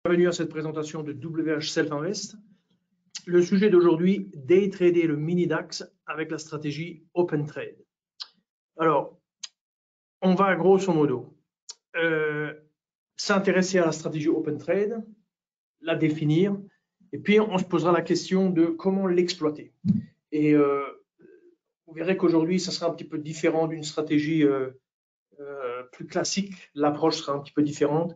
Bienvenue à cette présentation de WH Self Invest. Le sujet d'aujourd'hui, day trader le mini DAX avec la stratégie Open Trade. Alors, on va grosso modo s'intéresser à la stratégie Open Trade, la définir, et puis on se posera la question de comment l'exploiter. Et vous verrez qu'aujourd'hui, ça sera un petit peu différent d'une stratégie plus classique. L'approche sera un petit peu différente.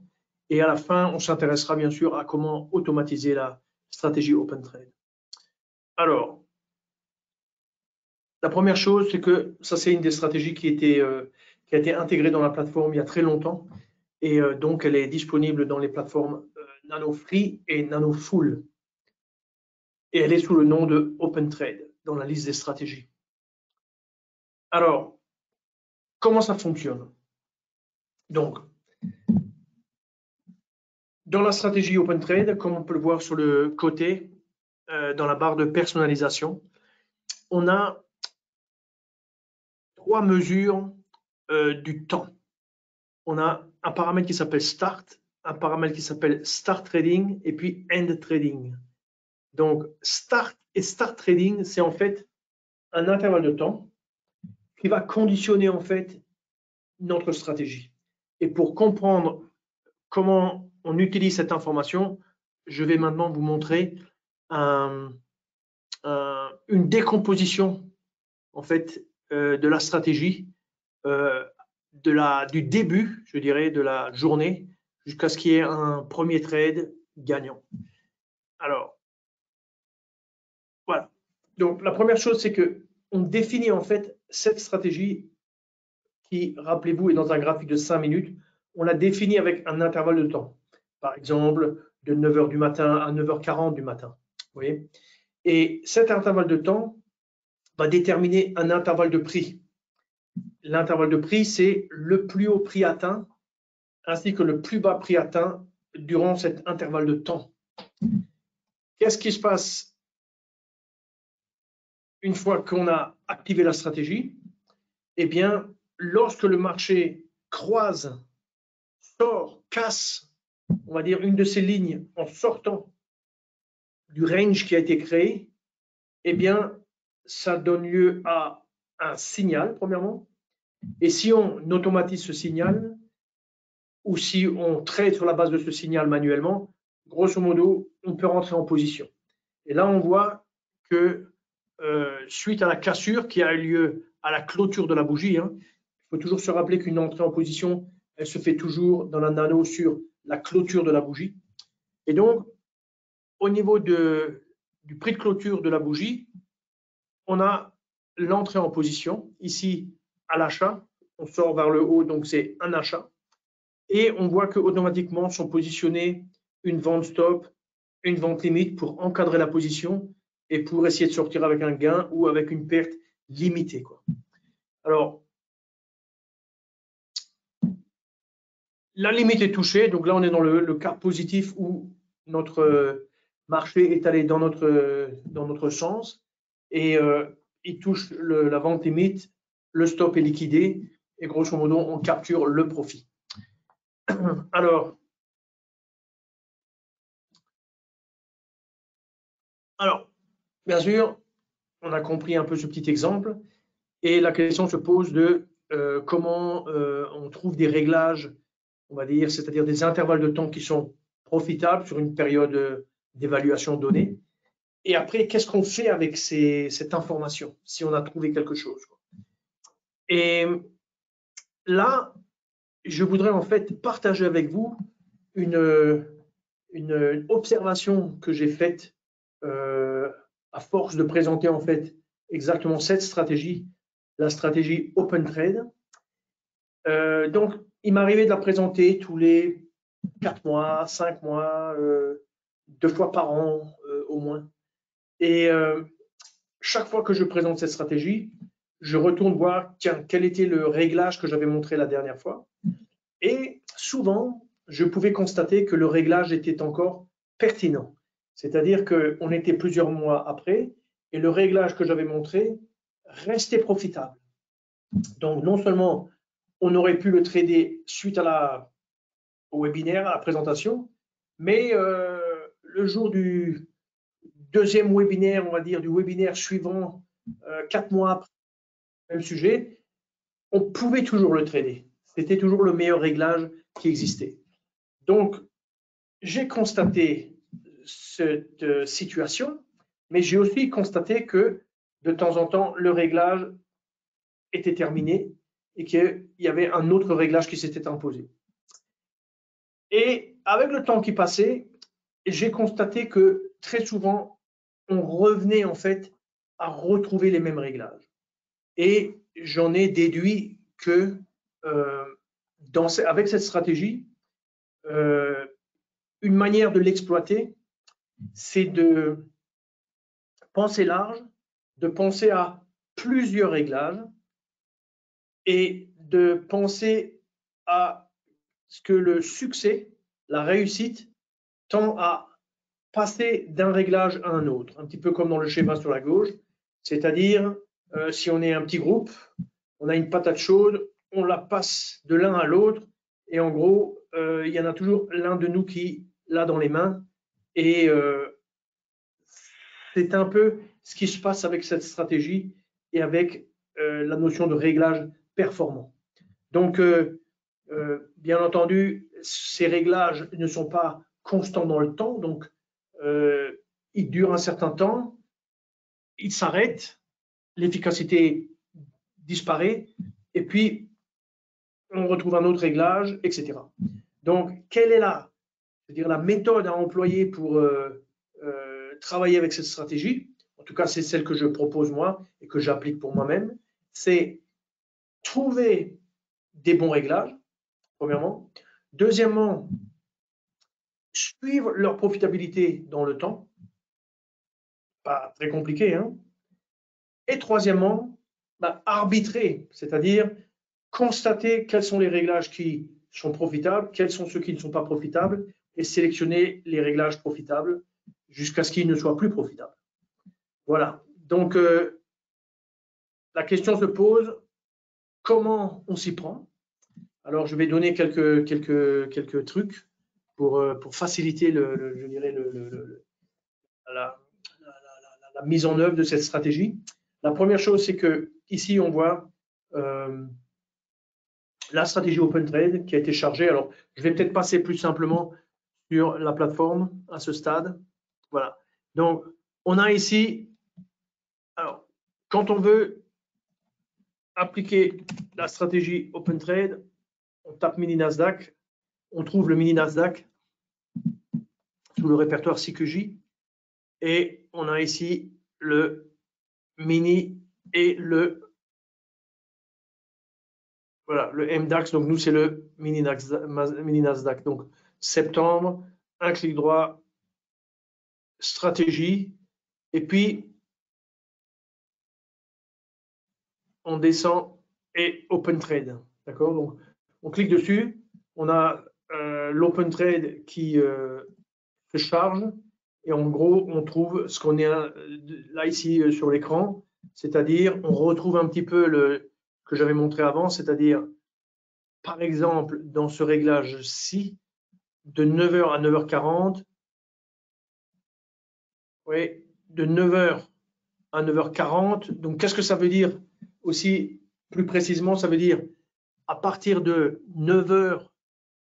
Et à la fin, on s'intéressera bien sûr à comment automatiser la stratégie Open Trade. Alors, la première chose, c'est que ça, c'est une des stratégies qui a été intégrée dans la plateforme il y a très longtemps. Et donc, elle est disponible dans les plateformes Nano Free et Nano Full. Et elle est sous le nom de Open Trade dans la liste des stratégies. Alors, comment ça fonctionne? Donc, dans la stratégie Open Trade, comme on peut le voir sur le côté, dans la barre de personnalisation, on a trois mesures du temps. On a un paramètre qui s'appelle Start, un paramètre qui s'appelle Start Trading et puis End Trading. Donc, Start et Start Trading, c'est en fait un intervalle de temps qui va conditionner en fait notre stratégie. Et pour comprendre comment on utilise cette information, je vais maintenant vous montrer une décomposition en fait de la stratégie du début, je dirais, de la journée jusqu'à ce qu'il y ait un premier trade gagnant. Alors, voilà. Donc, la première chose, c'est que on définit en fait cette stratégie qui, rappelez-vous, est dans un graphique de 5 minutes. On la définit avec un intervalle de temps. Par exemple, de 9h du matin à 9h40 du matin. Vous voyez? Et cet intervalle de temps va déterminer un intervalle de prix. L'intervalle de prix, c'est le plus haut prix atteint ainsi que le plus bas prix atteint durant cet intervalle de temps. Qu'est-ce qui se passe une fois qu'on a activé la stratégie? Eh bien, lorsque le marché croise, sort, casse, on va dire une de ces lignes en sortant du range qui a été créé, eh bien, ça donne lieu à un signal, premièrement. Et si on automatise ce signal, ou si on trade sur la base de ce signal manuellement, grosso modo, on peut rentrer en position. Et là, on voit que suite à la cassure qui a eu lieu à la clôture de la bougie, il faut toujours se rappeler qu'une entrée en position, elle se fait toujours dans la nano sur la clôture de la bougie. Et donc, au niveau du prix de clôture de la bougie, on a l'entrée en position. Ici, à l'achat, on sort vers le haut, donc c'est un achat. Et on voit qu'automatiquement sont positionnés une vente stop, une vente limite pour encadrer la position et pour essayer de sortir avec un gain ou avec une perte limitée, quoi. Alors, la limite est touchée, donc là on est dans le cas positif où notre marché est allé dans notre sens et il touche la vente limite, le stop est liquidé et grosso modo on capture le profit. Alors, bien sûr, on a compris un peu ce petit exemple et la question se pose de comment on trouve des réglages, on va dire, c'est-à-dire des intervalles de temps qui sont profitables sur une période d'évaluation donnée. Et après, qu'est-ce qu'on fait avec cette information si on a trouvé quelque chose? Et là, je voudrais en fait partager avec vous une observation que j'ai faite à force de présenter en fait exactement cette stratégie, la stratégie Open Trade. Donc, il m'arrivait de la présenter tous les 4 mois, 5 mois, 2 fois par an au moins. Et chaque fois que je présente cette stratégie, je retourne voir, tiens, quel était le réglage que j'avais montré la dernière fois. Et souvent, je pouvais constater que le réglage était encore pertinent. C'est-à-dire qu'on était plusieurs mois après et le réglage que j'avais montré restait profitable. Donc, non seulement on aurait pu le trader suite au webinaire, à la présentation, Mais le jour du deuxième webinaire, on va dire, du webinaire suivant, 4 mois après, même sujet, on pouvait toujours le trader. C'était toujours le meilleur réglage qui existait. Donc, j'ai constaté cette situation, mais j'ai aussi constaté que de temps en temps, le réglage était terminé et qu'il y avait un autre réglage qui s'était imposé. Et avec le temps qui passait, j'ai constaté que très souvent, on revenait en fait à retrouver les mêmes réglages. Et j'en ai déduit que avec cette stratégie, une manière de l'exploiter, c'est de penser large, de penser à plusieurs réglages et de penser à ce que le succès, la réussite, tend à passer d'un réglage à un autre, un petit peu comme dans le schéma sur la gauche, c'est-à-dire si on est un petit groupe, on a une patate chaude, on la passe de l'un à l'autre et en gros, il y en a toujours l'un de nous qui l'a dans les mains et c'est un peu ce qui se passe avec cette stratégie et avec la notion de réglage performant. Donc, bien entendu, ces réglages ne sont pas constants dans le temps, donc ils durent un certain temps, ils s'arrêtent, l'efficacité disparaît, et puis on retrouve un autre réglage, etc. Donc, quelle est la méthode à employer pour travailler avec cette stratégie? En tout cas, c'est celle que je propose moi et que j'applique pour moi-même. C'est trouver des bons réglages, premièrement. Deuxièmement, suivre leur profitabilité dans le temps. Pas très compliqué, hein. Et troisièmement, arbitrer, c'est-à-dire constater quels sont les réglages qui sont profitables, quels sont ceux qui ne sont pas profitables, et sélectionner les réglages profitables jusqu'à ce qu'ils ne soient plus profitables. Voilà. Donc, la question se pose, comment on s'y prend? Alors, je vais donner quelques trucs pour faciliter je dirais la mise en œuvre de cette stratégie. La première chose, c'est que ici, on voit la stratégie OpenTrade qui a été chargée. Alors, je vais peut-être passer plus simplement sur la plateforme à ce stade. Voilà. Donc, on a ici, alors, quand on veut appliquer la stratégie OpenTrade, on tape mini Nasdaq, on trouve le mini Nasdaq sous le répertoire CQJ et on a ici le mini et le MDAX. Donc, nous, c'est le mini Nasdaq. Donc, septembre, un clic droit, stratégie, et puis on descend et Open Trade. D'accord? Donc, on clique dessus, on a l'Open Trade qui se charge, et en gros, on trouve ce qu'on est là ici sur l'écran, c'est-à-dire on retrouve un petit peu le que j'avais montré avant, c'est-à-dire par exemple dans ce réglage-ci, de 9h à 9h40, oui, de 9h à 9h40. Donc, qu'est-ce que ça veut dire aussi plus précisément? Ça veut dire à partir de 9h,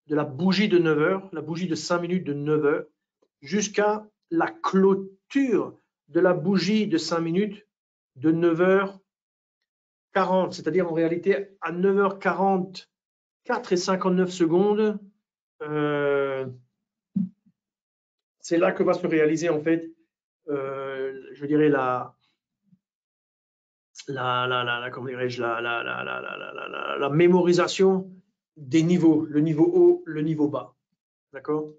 de la bougie de 9h, la bougie de 5 minutes de 9h, jusqu'à la clôture de la bougie de 5 minutes de 9h40. C'est-à-dire en réalité à 9h44 et 59 secondes, c'est là que va se réaliser en fait, je dirais comment dirais-je, la mémorisation des niveaux, le niveau haut, le niveau bas. D'accord?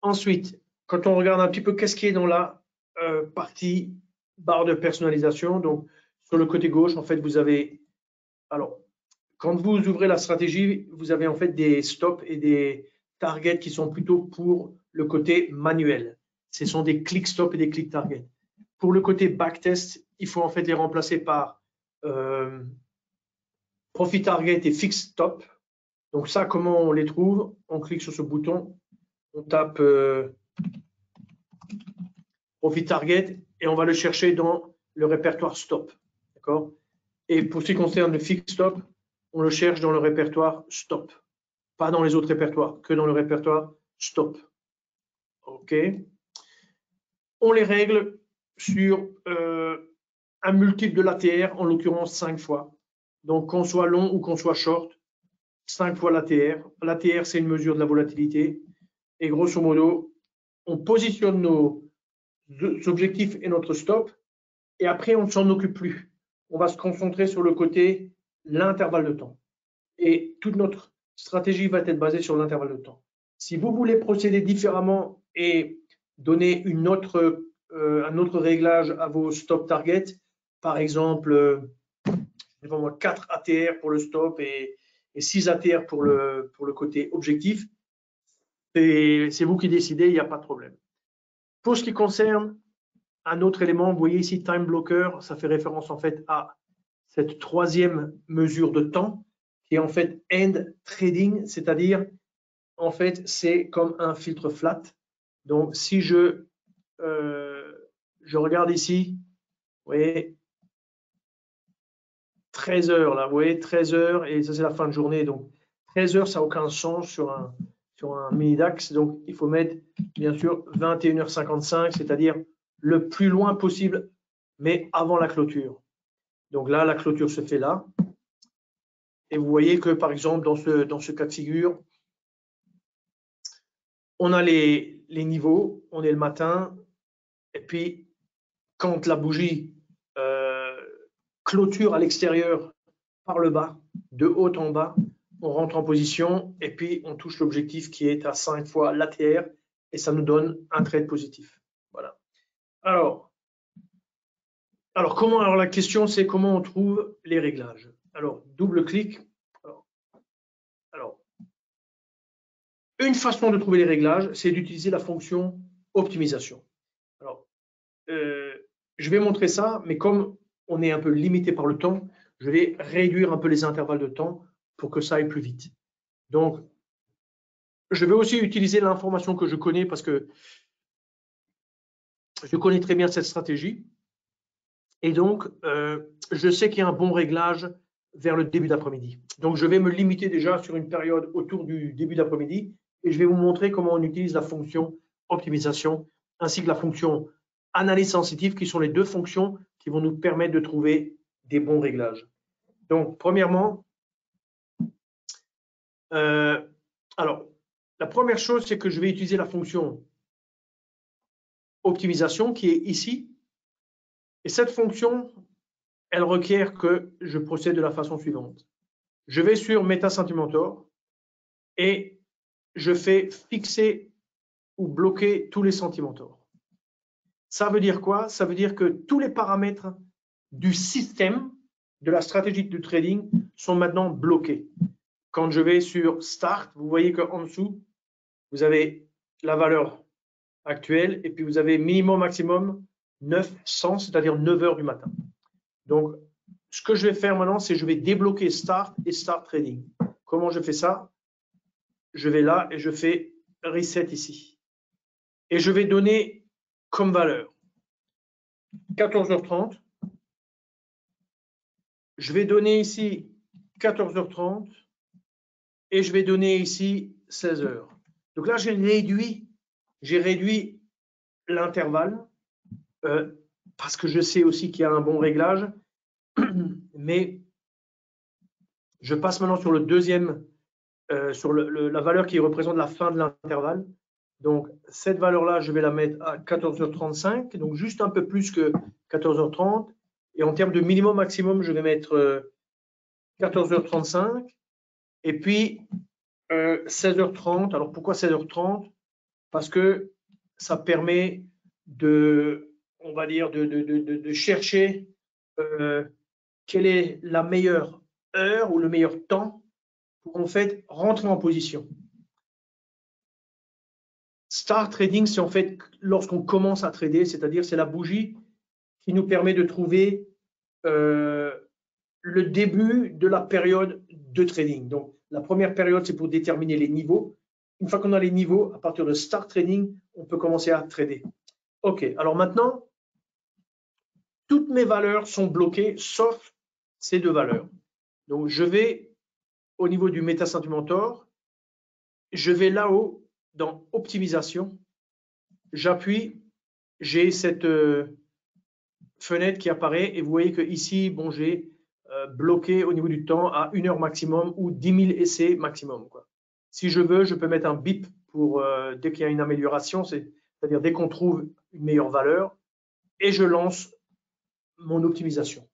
Ensuite, quand on regarde un petit peu qu'est-ce qui est dans la partie barre de personnalisation, donc sur le côté gauche, en fait, vous avez, alors, quand vous ouvrez la stratégie, vous avez en fait des stops et des targets qui sont plutôt pour le côté manuel. Ce sont des click stop et des click target. Pour le côté backtest, il faut en fait les remplacer par profit target et fixed stop. Donc ça, comment on les trouve? On clique sur ce bouton, on tape Profit Target et on va le chercher dans le répertoire Stop. D'accord? Et pour ce qui concerne le Fix Stop, on le cherche dans le répertoire Stop. Pas dans les autres répertoires, que dans le répertoire Stop. OK. On les règle sur un multiple de l'ATR, en l'occurrence 5 fois. Donc, qu'on soit long ou qu'on soit short, 5 fois l'ATR. L'ATR, c'est une mesure de la volatilité. Et grosso modo, on positionne nos objectifs et notre stop. Et après, on ne s'en occupe plus. On va se concentrer sur le côté, l'intervalle de temps. Et toute notre stratégie va être basée sur l'intervalle de temps. Si vous voulez procéder différemment et donner un autre réglage à vos stop targets, par exemple, 4 ATR pour le stop et 6 ATR pour le côté objectif, c'est vous qui décidez, il n'y a pas de problème. Pour ce qui concerne un autre élément, vous voyez ici Time Blocker, ça fait référence en fait à cette troisième mesure de temps qui est en fait End Trading, c'est-à-dire en fait c'est comme un filtre flat. Donc si je regarde ici, vous voyez 13 heures là, vous voyez 13 heures et ça c'est la fin de journée, donc 13 heures ça n'a aucun sens sur un mini DAX, donc il faut mettre bien sûr 21h55, c'est-à-dire le plus loin possible, mais avant la clôture. Donc là, la clôture se fait là. Et vous voyez que par exemple, dans ce cas de figure, on a les niveaux, on est le matin, et puis quand la bougie clôture à l'extérieur par le bas, de haut en bas, on rentre en position et puis on touche l'objectif qui est à 5 fois l'ATR et ça nous donne un trade positif. Voilà. Alors la question c'est comment on trouve les réglages. Alors, double clic. Alors, une façon de trouver les réglages, c'est d'utiliser la fonction optimisation. Alors, je vais montrer ça, mais comme on est un peu limité par le temps, je vais réduire un peu les intervalles de temps pour que ça aille plus vite. Donc, je vais aussi utiliser l'information que je connais parce que je connais très bien cette stratégie. Et donc, je sais qu'il y a un bon réglage vers le début d'après-midi. Donc, je vais me limiter déjà sur une période autour du début d'après-midi et je vais vous montrer comment on utilise la fonction optimisation ainsi que la fonction analyse sensitive qui sont les deux fonctions qui vont nous permettre de trouver des bons réglages. Donc, premièrement, alors, la première chose, c'est que je vais utiliser la fonction optimisation qui est ici. Et cette fonction, elle requiert que je procède de la façon suivante. Je vais sur Meta Sentimentor et je fais fixer ou bloquer tous les Sentimentors. Ça veut dire quoi? Ça veut dire que tous les paramètres du système, de la stratégie de trading, sont maintenant bloqués. Quand je vais sur Start, vous voyez qu'en dessous, vous avez la valeur actuelle et puis vous avez minimum, maximum 900, c'est-à-dire 9 heures du matin. Donc, ce que je vais faire maintenant, c'est que je vais débloquer Start et Start Trading. Comment je fais ça? Je vais là et je fais Reset ici. Et je vais donner comme valeur 14h30. Je vais donner ici 14h30 et je vais donner ici 16h. Donc là, j'ai réduit l'intervalle parce que je sais aussi qu'il y a un bon réglage. Mais je passe maintenant sur le deuxième, sur la valeur qui représente la fin de l'intervalle. Donc, cette valeur-là, je vais la mettre à 14h35, donc juste un peu plus que 14h30. Et en termes de minimum maximum, je vais mettre 14h35 et puis 16h30. Alors, pourquoi 16h30? Parce que ça permet de, on va dire, de chercher quelle est la meilleure heure ou le meilleur temps pour en fait rentrer en position. Start Trading, c'est en fait lorsqu'on commence à trader, c'est-à-dire c'est la bougie qui nous permet de trouver le début de la période de trading. Donc, la première période, c'est pour déterminer les niveaux. une fois qu'on a les niveaux, à partir de Start Trading, on peut commencer à trader. OK, alors maintenant, toutes mes valeurs sont bloquées, sauf ces deux valeurs. Donc, je vais au niveau du MetaSentiment, je vais là-haut dans Optimisation, j'appuie, j'ai cette fenêtre qui apparaît et vous voyez que ici, bon, j'ai bloqué au niveau du temps à 1 heure maximum ou 10 000 essais maximum, quoi. Si je veux, je peux mettre un bip pour dès qu'il y a une amélioration, c'est-à-dire dès qu'on trouve une meilleure valeur, et je lance mon optimisation.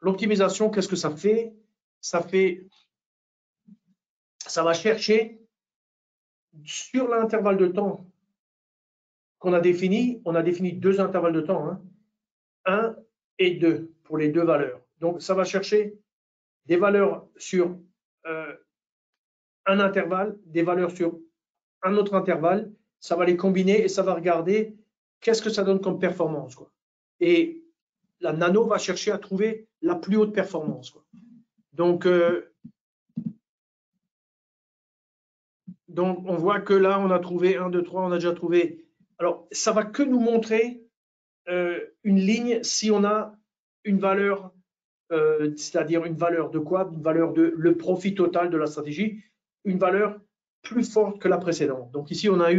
L'optimisation, qu'est-ce que ça fait? Ça va chercher sur l'intervalle de temps qu'on a défini. On a défini deux intervalles de temps, hein, 1 et 2 pour les deux valeurs. Donc, ça va chercher des valeurs sur un intervalle, des valeurs sur un autre intervalle. Ça va les combiner et ça va regarder qu'est-ce que ça donne comme performance, quoi. Et la nano va chercher à trouver la plus haute performance, quoi. Donc, on voit que là, on a trouvé 1, 2, 3, on a déjà trouvé. Alors, ça va que nous montrer une ligne si on a une valeur, c'est-à-dire une valeur de quoi? Une valeur de le profit total de la stratégie, une valeur plus forte que la précédente. Donc ici, on a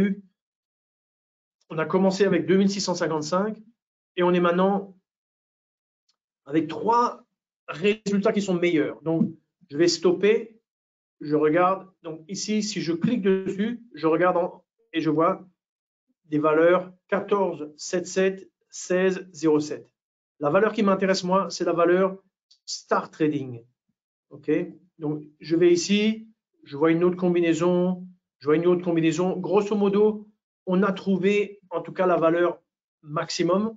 commencé avec 2655 et on est maintenant avec 3 résultats qui sont meilleurs. Donc, je vais stopper, je regarde. Donc ici, si je clique dessus, je regarde et je vois des valeurs 14, 77, 16, 07. La valeur qui m'intéresse moi, c'est la valeur Start Trading. OK? Donc, je vais ici, je vois une autre combinaison, Grosso modo, on a trouvé en tout cas la valeur maximum,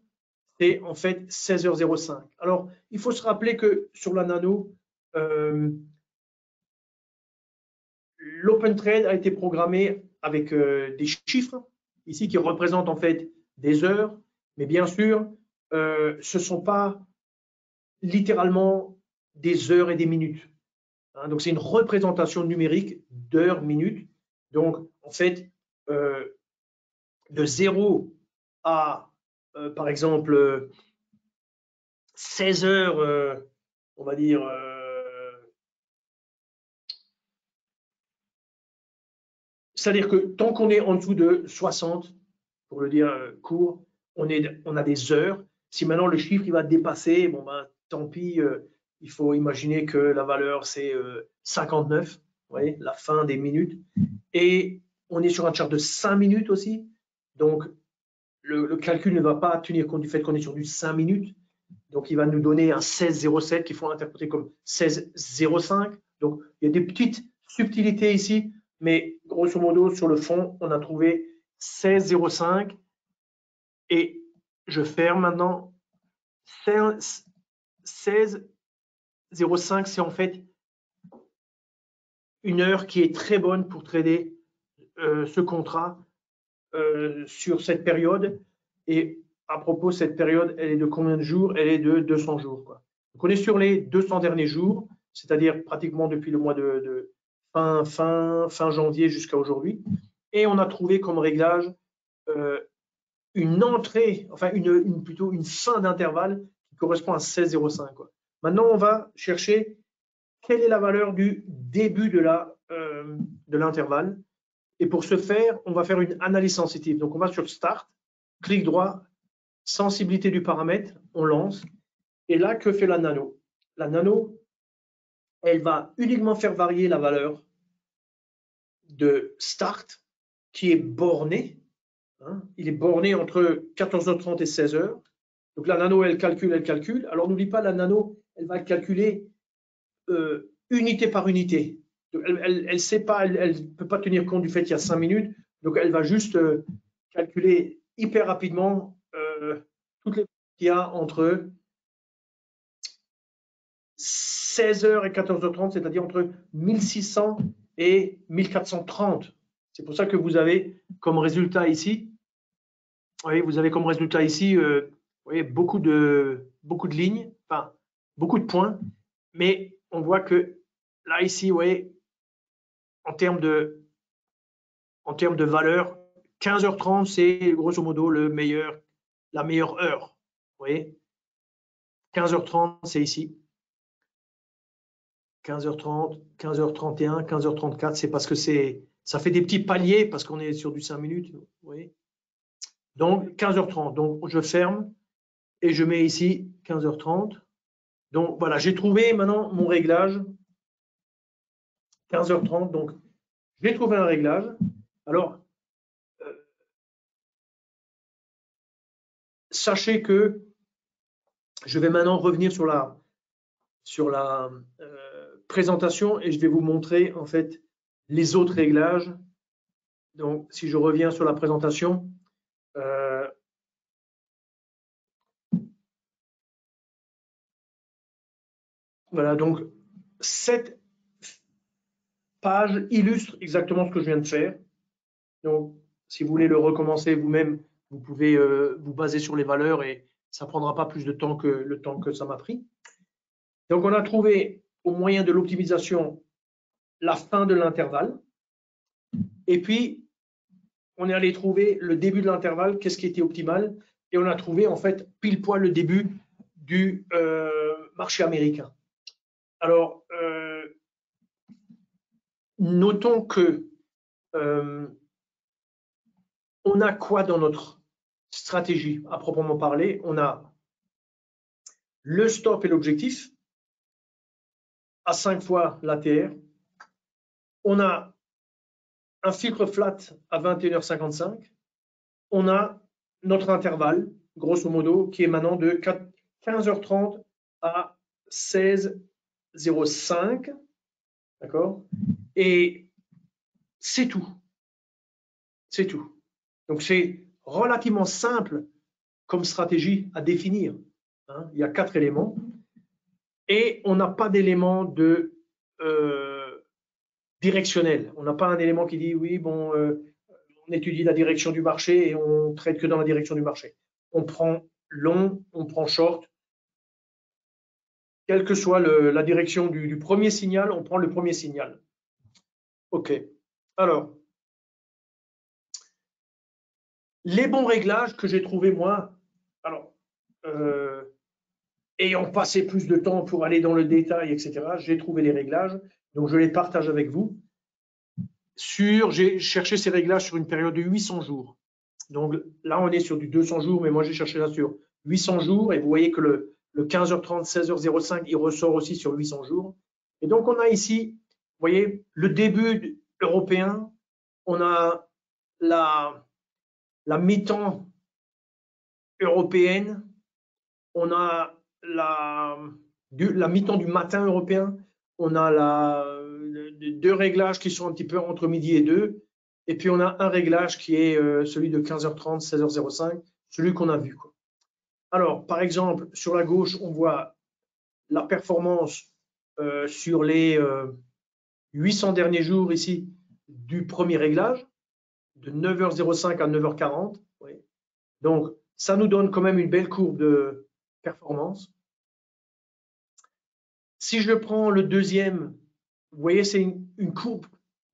c'est en fait 16h05. Alors, il faut se rappeler que sur la nano, l'Open Trade a été programmé avec des chiffres ici qui représentent en fait des heures, mais bien sûr, ce ne sont pas littéralement des heures et des minutes. Hein, donc, c'est une représentation numérique d'heures, minutes. Donc, en fait, de 0 à, par exemple, 16 heures, on va dire, c'est-à-dire que tant qu'on est en dessous de 60, pour le dire court, on a des heures. Si maintenant le chiffre il va dépasser, bon ben tant pis, il faut imaginer que la valeur c'est 59, vous voyez, la fin des minutes. Et on est sur un chart de 5 minutes aussi. Donc le calcul ne va pas tenir compte du fait qu'on est sur du 5 minutes. Donc il va nous donner un 16,07 qu'il faut interpréter comme 16,05. Donc il y a des petites subtilités ici, mais grosso modo sur le fond, on a trouvé 16,05 et je ferme maintenant. 16,05, c'est en fait une heure qui est très bonne pour trader ce contrat sur cette période. Et à propos, cette période, elle est de combien de jours? Elle est de 200 jours, quoi. Donc, on est sur les 200 derniers jours, c'est-à-dire pratiquement depuis le mois de fin janvier jusqu'à aujourd'hui. Et on a trouvé comme réglage une entrée, enfin plutôt une fin d'intervalle qui correspond à 16,05. Maintenant, on va chercher quelle est la valeur du début de l'intervalle. Et pour ce faire, on va faire une analyse sensitive. Donc, on va sur Start, clic droit, sensibilité du paramètre, on lance. Et là, que fait la nano? La nano, elle va uniquement faire varier la valeur de Start qui est borné. Hein, il est borné entre 14h30 et 16h. Donc la nano, elle calcule. Alors n'oublie pas, la nano, elle va calculer unité par unité. Elle ne sait pas, elle ne peut pas tenir compte du fait qu'il y a 5 minutes. Donc elle va juste calculer hyper rapidement toutes les qu'il y a entre 16h et 14h30, c'est-à-dire entre 1600 et 1430. C'est pour ça que vous avez comme résultat ici, vous avez comme résultat ici, vous voyez, beaucoup de lignes, enfin, beaucoup de points, mais on voit que là, ici, vous voyez, en termes de en termes de valeur, 15h30, c'est grosso modo la meilleure heure. Vous voyez, 15h30, c'est ici. 15h30, 15h31, 15h34, c'est parce que ça fait des petits paliers parce qu'on est sur du 5 minutes. Vous voyez, donc 15h30. Donc je ferme et je mets ici 15h30. Donc voilà, j'ai trouvé maintenant mon réglage. 15h30, donc j'ai trouvé un réglage. Alors, sachez que je vais maintenant revenir sur la présentation et je vais vous montrer en fait les autres réglages. Donc, si je reviens sur la présentation, voilà, donc cette page illustre exactement ce que je viens de faire. Donc, si vous voulez le recommencer vous-même, vous pouvez vous baser sur les valeurs et ça ne prendra pas plus de temps que le temps que ça m'a pris. Donc, on a trouvé au moyen de l'optimisation la fin de l'intervalle. Et puis, on est allé trouver le début de l'intervalle, qu'est-ce qui était optimal. Et on a trouvé en fait pile poil le début du marché américain. Alors, notons que on a quoi dans notre stratégie à proprement parler? On a le stop et l'objectif à 5 fois l'ATR. On a un filtre flat à 21h55. On a notre intervalle, grosso modo, qui est maintenant de 15h30 à 16h05. D'accord? Et c'est tout. C'est tout. Donc, c'est relativement simple comme stratégie à définir. Hein? Il y a 4 éléments. Et on n'a pas d'élément de directionnel. On n'a pas un élément qui dit, oui, bon, on étudie la direction du marché et on traite que dans la direction du marché. On prend long, on prend short. Quelle que soit la direction du premier signal, on prend le premier signal. OK. Alors, les bons réglages que j'ai trouvés, moi, alors, ayant passé plus de temps pour aller dans le détail, etc., j'ai trouvé les réglages, donc je les partage avec vous. J'ai cherché ces réglages sur une période de 800 jours. Donc là, on est sur du 200 jours, mais moi, j'ai cherché ça sur 800 jours, et vous voyez que le 15h30, 16h05, il ressort aussi sur 800 jours. Et donc, on a ici, vous voyez, le début européen, on a la mi-temps européenne, on a la mi-temps du matin européen, on a deux réglages qui sont un petit peu entre midi et 2, et puis on a un réglage qui est celui de 15h30, 16h05, celui qu'on a vu, quoi. Alors, par exemple, sur la gauche, on voit la performance sur les 800 derniers jours ici du premier réglage, de 9h05 à 9h40. Oui. Donc, ça nous donne quand même une belle courbe de performance. Si je prends le deuxième, vous voyez, c'est une courbe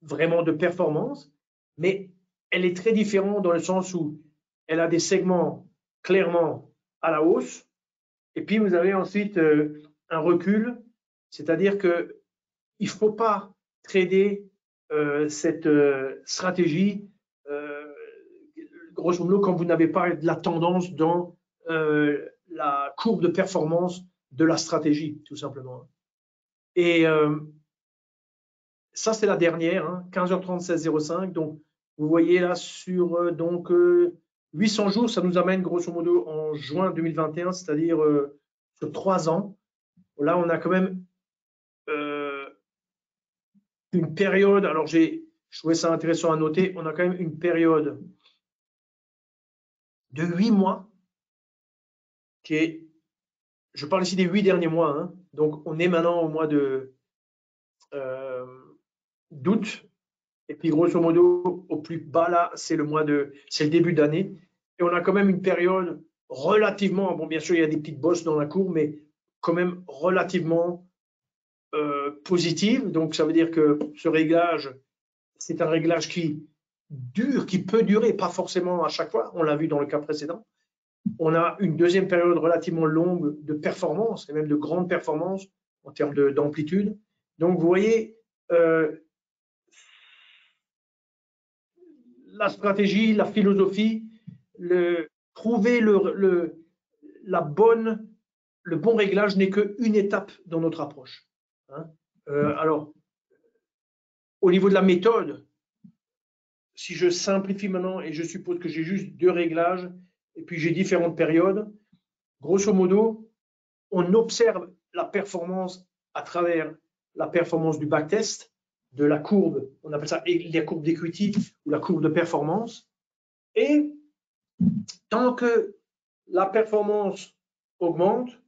vraiment de performance, mais elle est très différente dans le sens où elle a des segments clairement à la hausse, et puis vous avez ensuite un recul, c'est-à-dire qu'il ne faut pas trader cette stratégie grosso modo quand vous n'avez pas de la tendance dans la courbe de performance de la stratégie, tout simplement. Et ça, c'est la dernière, hein, 15h30, 16h05. Donc, vous voyez là sur 800 jours, ça nous amène grosso modo en juin 2021, c'est-à-dire sur 3 ans. Là, on a quand même une période, alors je trouvais ça intéressant à noter, on a quand même une période de 8 mois qui est, je parle ici des 8 derniers mois, hein, donc on est maintenant au mois d'août, et puis grosso modo au plus bas là, c'est le début d'année, et on a quand même une période relativement, bon bien sûr il y a des petites bosses dans la courbe, mais quand même relativement positive. Donc ça veut dire que ce réglage, c'est un réglage qui dure, qui peut durer, pas forcément à chaque fois, on l'a vu dans le cas précédent. On a une deuxième période relativement longue de performance, et même de grande performance en termes d'amplitude. Donc, vous voyez, la stratégie, la philosophie, trouver le bon réglage n'est qu'une étape dans notre approche. Hein. Alors, au niveau de la méthode, si je simplifie maintenant et je suppose que j'ai juste 2 réglages et puis j'ai différentes périodes, grosso modo, on observe la performance à travers la performance du backtest, de la courbe, on appelle ça la courbe d'equity ou la courbe de performance. Et tant que la performance augmente,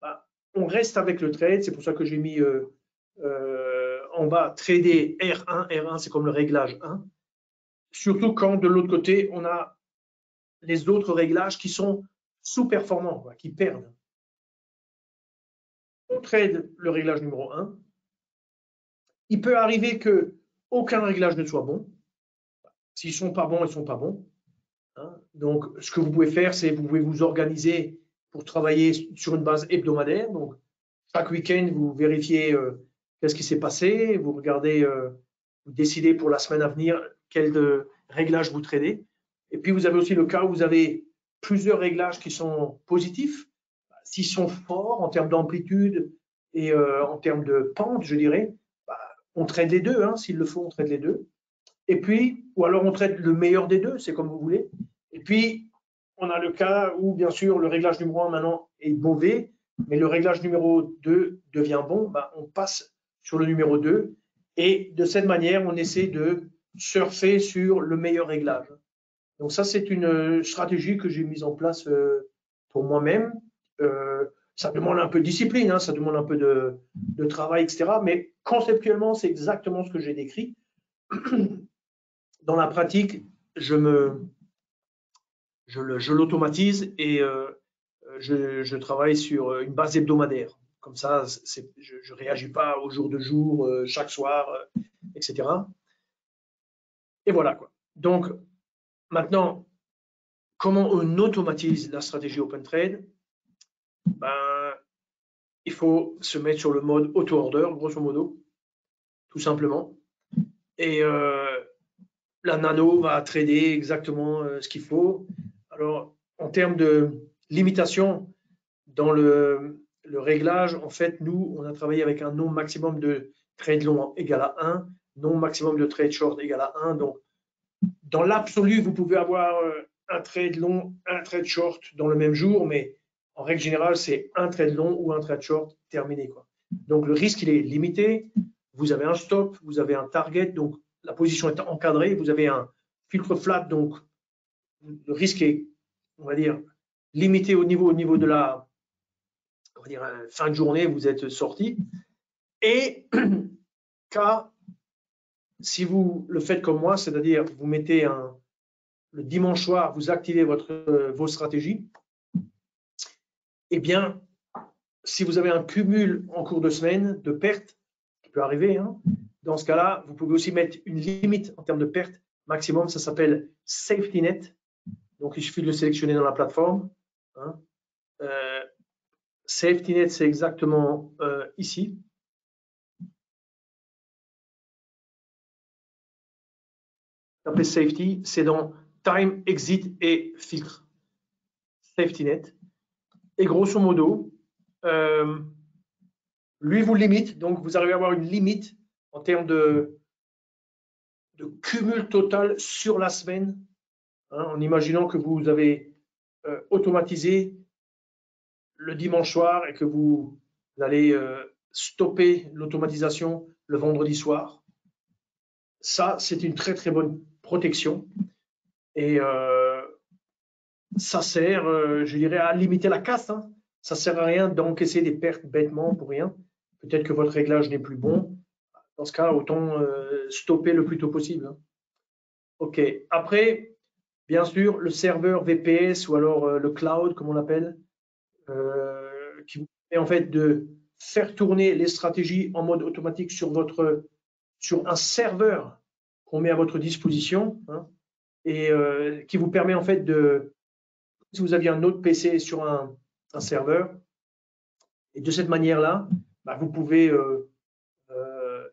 bah, on reste avec le trade. C'est pour ça que j'ai mis en bas trader R1. R1, c'est comme le réglage 1. Surtout quand de l'autre côté, on a les autres réglages qui sont sous-performants, qui perdent. On trade le réglage numéro 1. Il peut arriver qu'aucun réglage ne soit bon. S'ils ne sont pas bons, ils ne sont pas bons. Hein. Donc, ce que vous pouvez faire, c'est vous pouvez vous organiser pour travailler sur une base hebdomadaire. Donc, chaque week-end, vous vérifiez qu'est-ce qui s'est passé, vous regardez, vous décidez pour la semaine à venir quel réglage vous tradez. Et puis, vous avez aussi le cas où vous avez plusieurs réglages qui sont positifs. S'ils sont forts en termes d'amplitude et en termes de pente, je dirais, on trade les deux. Hein, s'il le faut, on trade les deux. Et puis, ou alors on traite le meilleur des deux, c'est comme vous voulez. Et puis, on a le cas où, bien sûr, le réglage numéro 1 maintenant est mauvais, mais le réglage numéro 2 devient bon, on passe sur le numéro 2. Et de cette manière, on essaie de surfer sur le meilleur réglage. Donc ça, c'est une stratégie que j'ai mise en place pour moi-même. Ça demande un peu de discipline, hein, ça demande un peu de travail, etc. Mais conceptuellement, c'est exactement ce que j'ai décrit. Dans la pratique, je l'automatise et je travaille sur une base hebdomadaire. Comme ça, je ne réagis pas au jour de jour, chaque soir, etc. Et voilà, quoi. Donc, maintenant, comment on automatise la stratégie Open Trade? Il faut se mettre sur le mode auto-order, grosso modo, tout simplement. Et la nano va trader exactement ce qu'il faut. Alors, en termes de limitation, dans le réglage, en fait, nous, on a travaillé avec un nombre maximum de trades longs égal à 1, nombre maximum de trades short égal à 1. Donc, dans l'absolu, vous pouvez avoir un trade long, un trade short dans le même jour, mais en règle générale, c'est un trade long ou un trade short terminé, quoi. Donc, le risque, il est limité. Vous avez un stop, vous avez un target, donc la position est encadrée. Vous avez un filtre flat, donc le risque est, on va dire, limité au niveau de la, on va dire, fin de journée, vous êtes sorti. Et cas, si vous le faites comme moi, c'est-à-dire vous mettez le dimanche soir, vous activez vos stratégies, eh bien, si vous avez un cumul en cours de semaine de pertes, qui peut arriver, hein, dans ce cas-là, vous pouvez aussi mettre une limite en termes de pertes maximum, ça s'appelle Safety Net. Donc, il suffit de le sélectionner dans la plateforme. Hein. Safety Net, c'est exactement ici. Tapez Safety, c'est dans Time, Exit et Filtre. Safety Net. Et grosso modo, lui vous limite, donc vous arrivez à avoir une limite en termes de cumul total sur la semaine, hein, en imaginant que vous avez automatisé le dimanche soir et que vous allez stopper l'automatisation le vendredi soir. Ça, c'est une très très bonne protection et ça sert, je dirais, à limiter la casse. Hein. Ça ne sert à rien d'encaisser des pertes bêtement pour rien. Peut-être que votre réglage n'est plus bon. Dans ce cas, autant stopper le plus tôt possible. Hein. OK. Après, bien sûr, le serveur VPS ou alors le cloud, comme on l'appelle, qui vous permet en fait de faire tourner les stratégies en mode automatique sur un serveur qu'on met à votre disposition, hein, et qui vous permet en fait si vous aviez un autre PC sur un serveur, et de cette manière-là, bah, vous pouvez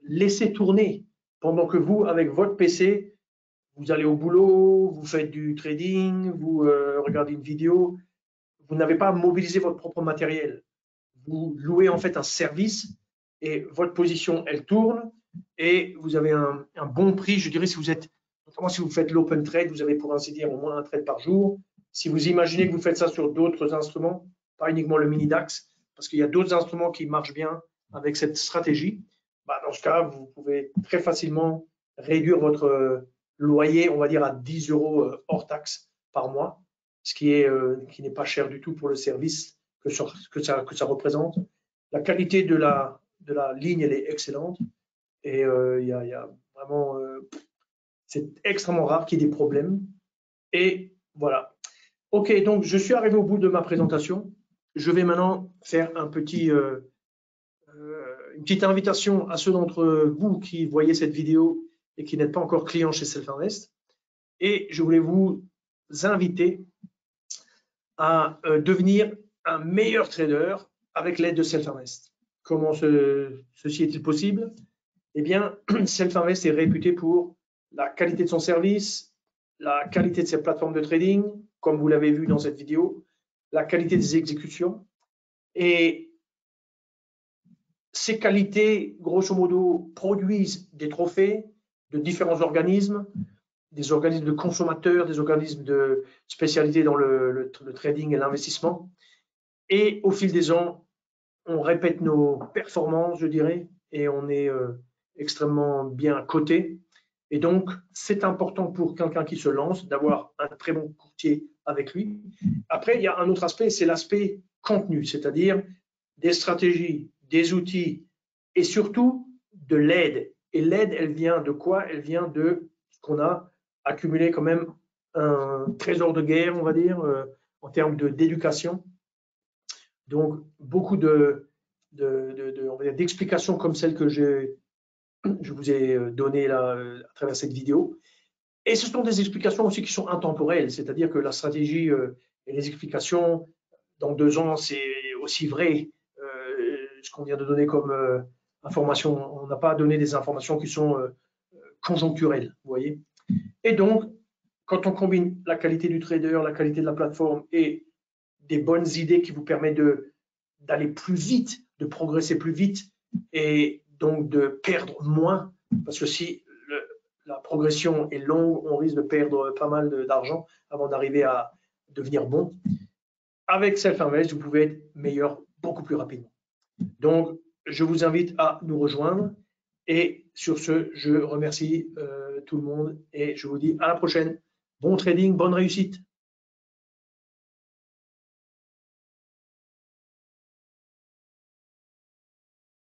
laisser tourner pendant que vous, avec votre PC, vous allez au boulot, vous faites du trading, vous regardez une vidéo, vous n'avez pas à mobiliser votre propre matériel. Vous louez en fait un service et votre position, elle tourne et vous avez un bon prix. Je dirais, notamment si vous faites l'open trade, vous avez pour ainsi dire au moins un trade par jour. Si vous imaginez que vous faites ça sur d'autres instruments, pas uniquement le mini DAX, parce qu'il y a d'autres instruments qui marchent bien avec cette stratégie, bah dans ce cas, vous pouvez très facilement réduire votre loyer, on va dire, à 10 € hors taxe par mois, ce qui n'est pas cher du tout pour le service que ça représente. La qualité de la ligne, elle est excellente. Et il y a vraiment, c'est extrêmement rare qu'il y ait des problèmes. Et voilà. OK, donc je suis arrivé au bout de ma présentation. Je vais maintenant faire une petite invitation à ceux d'entre vous qui voyez cette vidéo et qui n'êtes pas encore clients chez Self-Invest. Et je voulais vous inviter à devenir un meilleur trader avec l'aide de Self-Invest. Comment ceci est-il possible? Eh bien, Self-Invest est réputé pour la qualité de son service, la qualité de ses plateformes de trading, comme vous l'avez vu dans cette vidéo, la qualité des exécutions. Et ces qualités, grosso modo, produisent des trophées de différents organismes, des organismes de consommateurs, des organismes de spécialité dans le trading et l'investissement. Et au fil des ans, on répète nos performances, je dirais, et on est extrêmement bien coté. Et donc, c'est important pour quelqu'un qui se lance d'avoir un très bon courtier avec lui. Après, il y a un autre aspect, c'est l'aspect contenu, c'est-à-dire des stratégies, des outils et surtout de l'aide. Et l'aide, elle vient de quoi? Elle vient de ce qu'on a accumulé quand même un trésor de guerre, on va dire, en termes d'éducation. Donc, beaucoup d'explications comme celles que je vous ai données là, à travers cette vidéo. Et ce sont des explications aussi qui sont intemporelles, c'est-à-dire que la stratégie et les explications, dans 2 ans, c'est aussi vrai. Ce qu'on vient de donner comme information, on n'a pas donné des informations qui sont conjoncturelles, vous voyez. Et donc, quand on combine la qualité du trader, la qualité de la plateforme et des bonnes idées qui vous permettent d'aller plus vite, de progresser plus vite et donc de perdre moins, parce que si la progression est longue, on risque de perdre pas mal d'argent avant d'arriver à devenir bon. Avec Self-Invest, vous pouvez être meilleur beaucoup plus rapidement. Donc, je vous invite à nous rejoindre. Et sur ce, je remercie tout le monde et je vous dis à la prochaine. Bon trading, bonne réussite.